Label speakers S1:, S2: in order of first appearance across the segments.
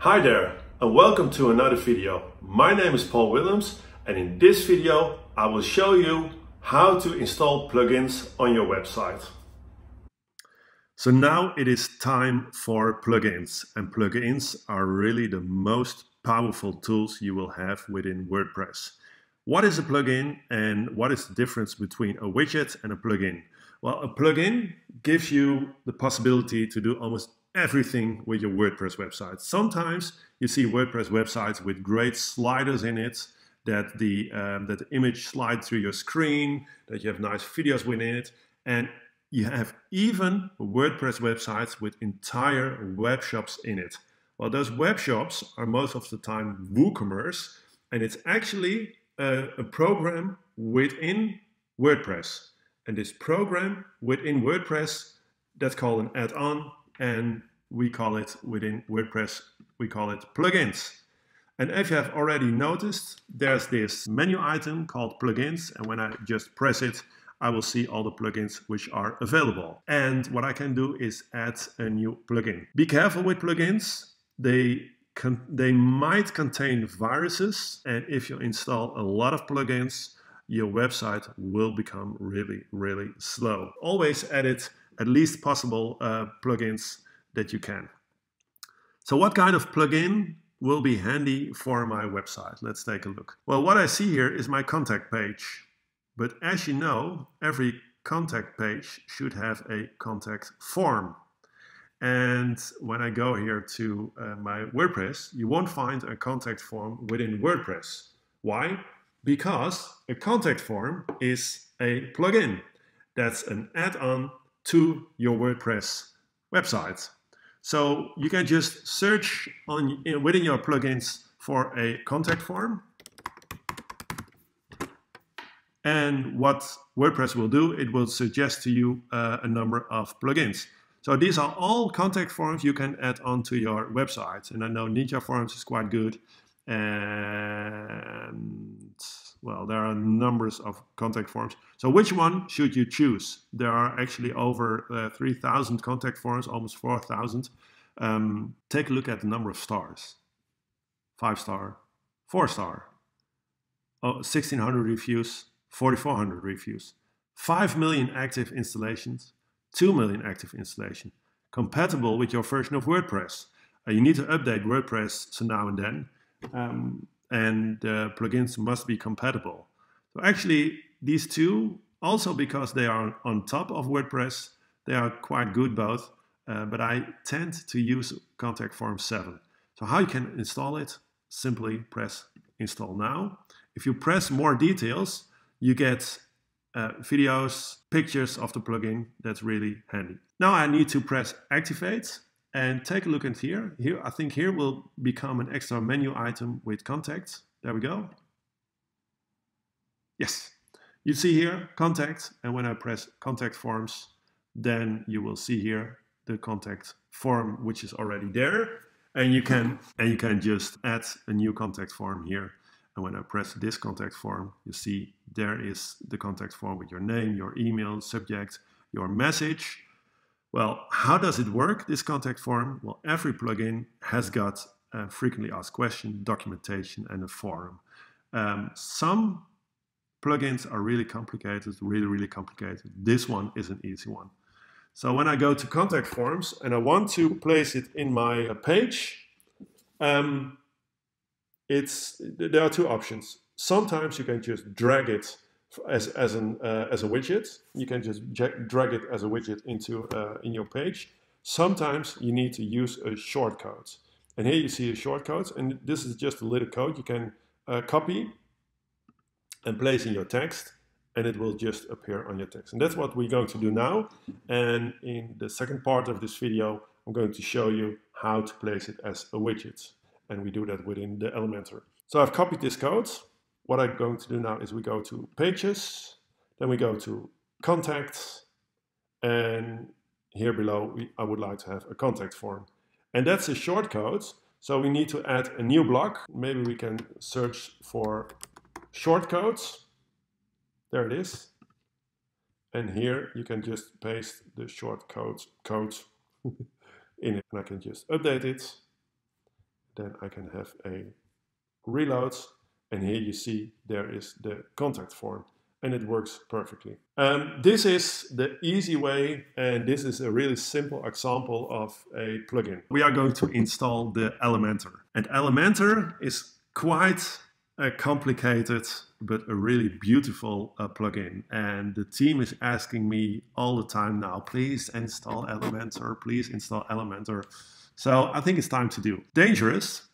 S1: Hi there and welcome to another video. My name is Paul Willems and in this video I will show you how to install plugins on your website. So now it is time for plugins, and plugins are really the most powerful tools you will have within WordPress. What is a plugin and what is the difference between a widget and a plugin? Well, a plugin gives you the possibility to do almost everything with your WordPress website. Sometimes you see WordPress websites with great sliders in it, that the image slides through your screen, that you have nice videos within it, and you have even WordPress websites with entire web shops in it. Well, those web shops are most of the time WooCommerce, and it's actually a program within WordPress. And this program within WordPress, that's called an add-on, and we call it within WordPress, we call it plugins. And if you have already noticed, there's this menu item called plugins, and when I just press it, I will see all the plugins which are available. And what I can do is add a new plugin. Be careful with plugins. They might contain viruses, and if you install a lot of plugins, your website will become really slow. Always edit at least possible plugins that you can. So what kind of plugin will be handy for my website? Let's take a look. Well, what I see here is my contact page. But as you know, every contact page should have a contact form. And when I go here to my WordPress, you won't find a contact form within WordPress. Why? Because a contact form is a plugin. That's an add-on to your WordPress website. So you can just search within your plugins for a contact form. And what WordPress will do, it will suggest to you a number of plugins. So these are all contact forms you can add onto your website. And I know Ninja Forms is quite good. And well, there are numbers of contact forms. So which one should you choose? There are actually over 3,000 contact forms, almost 4,000. Take a look at the number of stars. 5-star, 4-star, 1,600 reviews, 4,400 reviews, 5 million active installations, 2 million active installations, compatible with your version of WordPress. You need to update WordPress so now and then. And plugins must be compatible. So actually these two, also because they are on top of WordPress, they are quite good both, but I tend to use contact form 7. So how you can install it? Simply press install now. If you press more details, you get videos, pictures of the plugin. That's really handy. Now I need to press activate. And take a look at here. I think here will become an extra menu item with contacts. There we go. Yes. You see here contact, and when I press contact forms, then you will see here the contact form which is already there. And you can just add a new contact form here. And when I press this contact form, you see there is the contact form with your name, your email, subject, your message. Well, how does it work, this contact form? Well, every plugin has got a frequently asked question, documentation, and a forum. Some plugins are really complicated, really complicated. This one is an easy one. So when I go to contact forms and I want to place it in my page, there are two options. Sometimes you can just drag it as a widget. You can just drag it as a widget into in your page. Sometimes you need to use a shortcode. And here you see a shortcode, and this is just a little code you can copy and place in your text, and it will just appear on your text. And that's what we're going to do now. And in the second part of this video, I'm going to show you how to place it as a widget. And we do that within the Elementor. So I've copied this code. What I'm going to do now is we go to pages, then we go to contacts, and here below I would like to have a contact form. And that's a shortcode, so we need to add a new block. Maybe we can search for shortcodes. There it is. And here you can just paste the shortcode code in it. And I can just update it. then I can have a reload, and here you see there is the contact form, and it works perfectly. This is the easy way, and this is a really simple example of a plugin. We are going to install the Elementor, and Elementor is quite complicated but a really beautiful plugin, and the team is asking me all the time now, please install Elementor, please install Elementor. So I think it's time to do. Dangerous.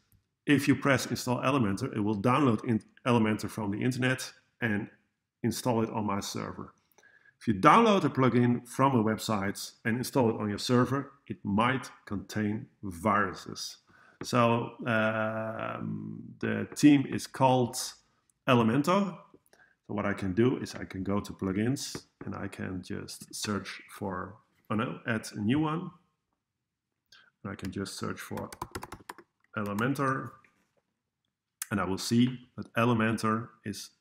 S1: If you press install Elementor, it will download Elementor from the internet and install it on my server. If you download a plugin from a website and install it on your server, it might contain viruses. So the team is called Elementor. So what I can do is I can go to plugins and I can just search for, add a new one. And I can just search for Elementor, and I will see that Elementor is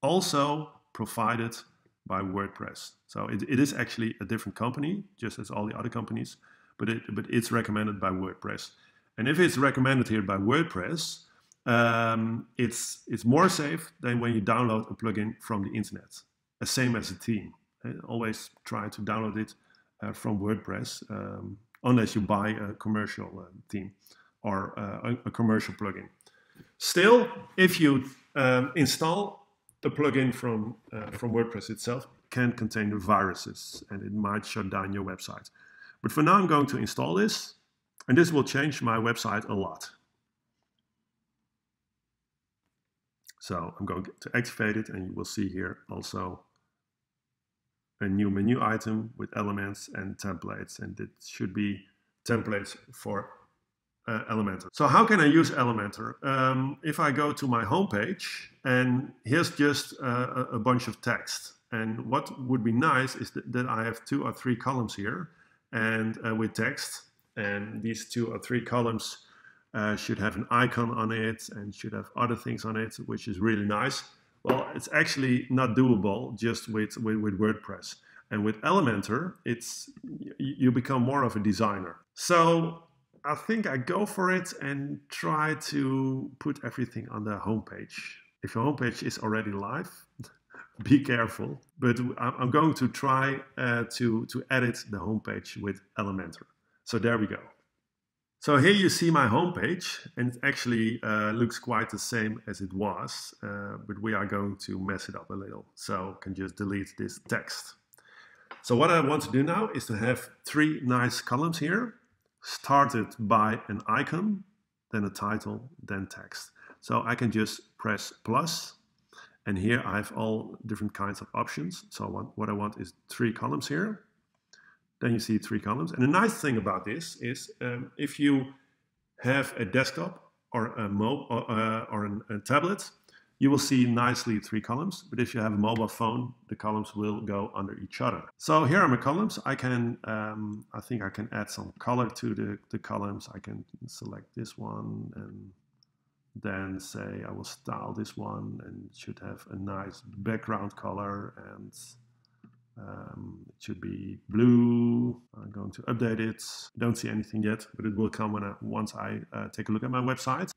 S1: also provided by WordPress. So it is actually a different company, just as all the other companies, but it's recommended by WordPress. And if it's recommended here by WordPress, it's more safe than when you download a plugin from the internet. The same as a theme. Always try to download it from WordPress, unless you buy a commercial theme or a commercial plugin. Still, if you install the plugin from WordPress itself, it can contain viruses and it might shut down your website. But for now, I'm going to install this, and this will change my website a lot. So I'm going to activate it, and you will see here also a new menu item with elements and templates, and it should be templates for Elementor. So how can I use Elementor? If I go to my homepage, and here's just a bunch of text, and what would be nice is that I have 2 or 3 columns here, and with text, and these 2 or 3 columns should have an icon on it and should have other things on it, which is really nice. Well, it's actually not doable just with WordPress. And with Elementor, you become more of a designer. So I think I go for it and try to put everything on the homepage. If your homepage is already live, be careful. But I'm going to try to edit the homepage with Elementor. So there we go. So here you see my homepage, and it actually looks quite the same as it was, but we are going to mess it up a little. So I can just delete this text. So what I want to do now is to have 3 nice columns here, started by an icon, then a title, then text. So I can just press plus, and here I have all different kinds of options. So what I want is 3 columns here. Then you see 3 columns. And the nice thing about this is if you have a desktop or a tablet, you will see nicely 3 columns. But if you have a mobile phone, the columns will go under each other. So here are my columns. I think I can add some color to the columns. I can select this one and then say I will style this one, and it should have a nice background color, and it should be blue. I'm going to update it. Don't see anything yet, but it will come once I take a look at my website.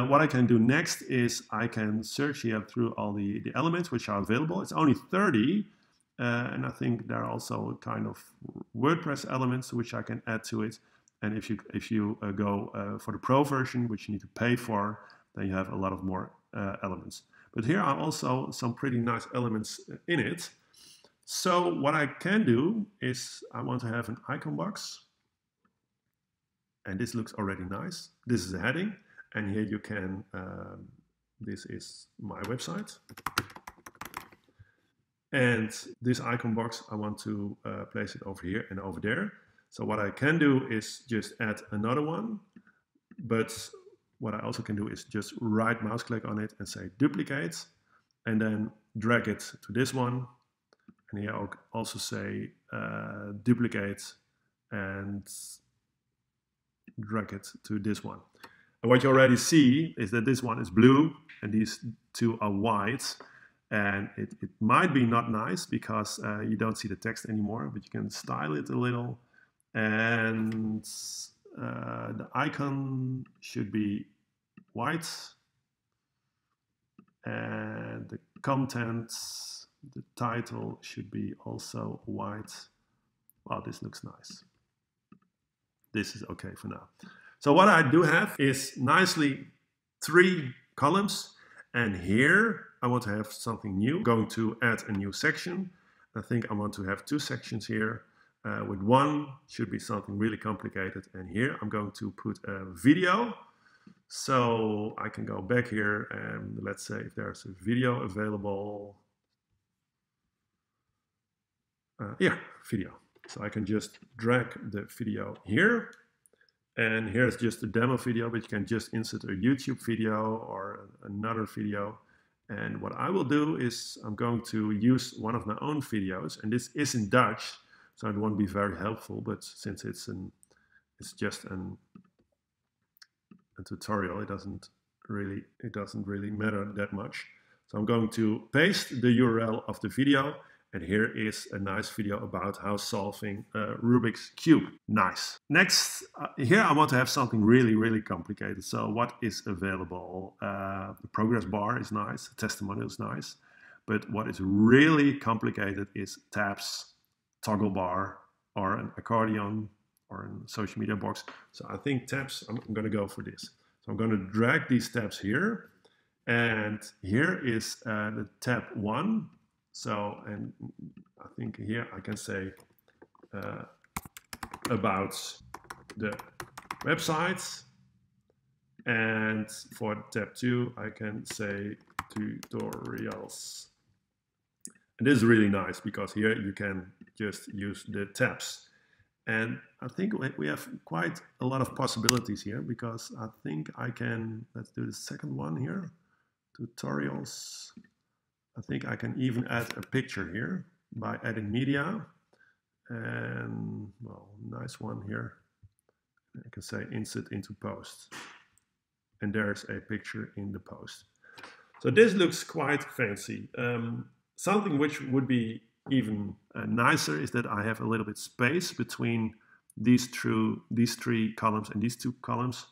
S1: What I can do next is I can search here through all the elements which are available. It's only 30, and I think there are also kind of WordPress elements which I can add to it. And if you go for the Pro version, which you need to pay for, then you have a lot of more elements. But here are also some pretty nice elements in it. So what I can do is I want to have an icon box, and this looks already nice. This is a heading, and here you can, this is my website. And this icon box, I want to place it over here and over there. So what I can do is just add another one, but what I also can do is just right mouse click on it and say duplicate, and then drag it to this one. And here I'll also say duplicate and drag it to this one. And what you already see is that this one is blue and these 2 are white. And it might be not nice because you don't see the text anymore, but you can style it a little. And the icon should be white, and the contents, the title should be also white. Wow, this looks nice. This is okay for now. So what I do have is nicely 3 columns, and here I want to have something new. I'm going to add a new section. I think I want to have 2 sections here. With one should be something really complicated, and here I'm going to put a video. So I can go back here and let's say if there's a video available. Yeah, video. So I can just drag the video here. And here's just a demo video, but you can just insert a YouTube video or another video. And what I will do is I'm going to use one of my own videos, and this is in Dutch, so it won't be very helpful, but since it's just a tutorial, it doesn't really matter that much. So I'm going to paste the URL of the video, and here is a nice video about how solving Rubik's Cube. Nice. Next, here I want to have something really complicated. So what is available? The progress bar is nice, the testimonial is nice, but what is really complicated is tabs, toggle bar, or an accordion, or a social media box. So I think tabs, I'm going to go for this. So I'm going to drag these tabs here, and here is the tab 1. So, and I think here I can say about the website, and for tab 2 I can say tutorials. And this is really nice because here you can just use the tabs. And I think we have quite a lot of possibilities here, because I think I can, let's do the second one here, tutorials. I think I can even add a picture here by adding media, and well, nice one here. I can say insert into post, and there's a picture in the post. So this looks quite fancy. Something which would be even nicer is that I have a little bit space between these 3 columns and these 2 columns.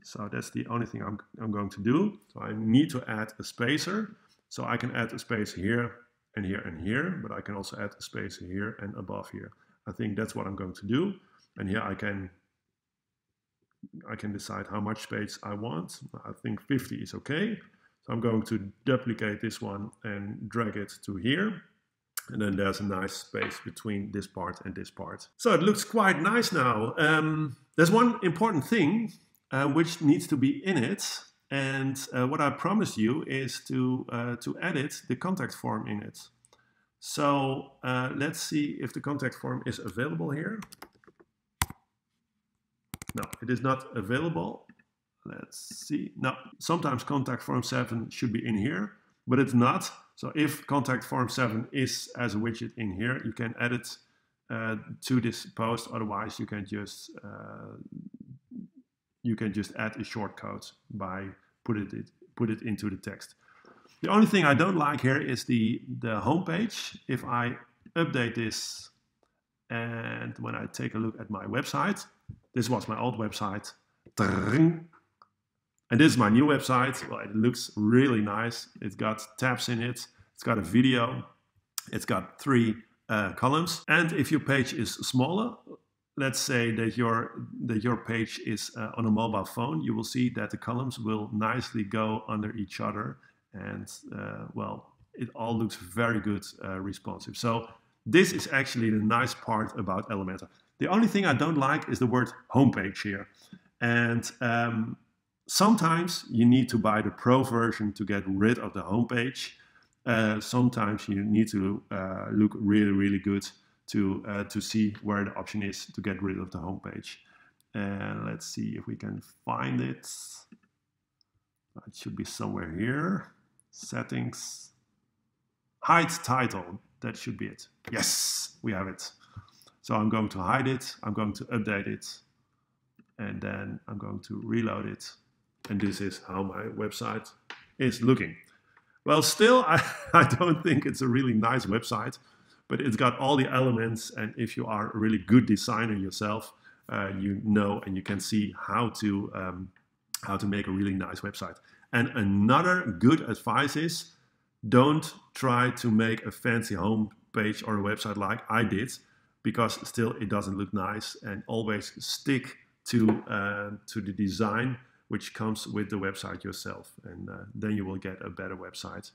S1: So that's the only thing I'm going to do. So I need to add a spacer. So I can add a space here and here and here, but I can also add a space here and above here. I think that's what I'm going to do. And here I can decide how much space I want. I think 50 is okay. So I'm going to duplicate this one and drag it to here. And then there's a nice space between this part and this part. So it looks quite nice now. There's one important thing which needs to be in it. And what I promised you is to edit the contact form in it. So let's see if the contact form is available here. No, it is not available. Let's see. No, sometimes contact form 7 should be in here, but it's not. So if contact form 7 is as a widget in here, you can add it to this post. Otherwise, you can just add a shortcode by put it into the text. The only thing I don't like here is the home page. If I update this, and when I take a look at my website, this was my old website, and this is my new website. Well, it looks really nice. It's got tabs in it. It's got a video. It's got 3 columns. And if your page is smaller, let's say that your page is on a mobile phone, you will see that the columns will nicely go under each other, and well, it all looks very good, responsive. So this is actually the nice part about Elementor. The only thing I don't like is the word homepage here, and sometimes you need to buy the Pro version to get rid of the homepage. Sometimes you need to look really good to see where the option is to get rid of the homepage. And let's see if we can find it. It should be somewhere here. Settings. Hide title. That should be it. Yes, we have it. So I'm going to hide it. I'm going to update it. And then I'm going to reload it. And this is how my website is looking. Well, still, I don't think it's a really nice website, but it's got all the elements. And if you are a really good designer yourself, you know and you can see how to make a really nice website. And another good advice is, don't try to make a fancy home page or a website like I did, because still it doesn't look nice. And always stick to the design which comes with the website yourself, and then you will get a better website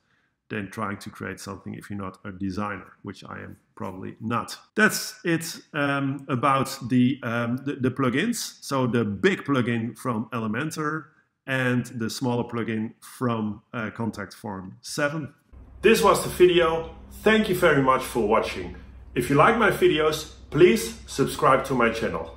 S1: than trying to create something if you're not a designer, which I am probably not. That's it about the plugins. So the big plugin from Elementor and the smaller plugin from Contact Form 7. This was the video. Thank you very much for watching. If you like my videos, please subscribe to my channel.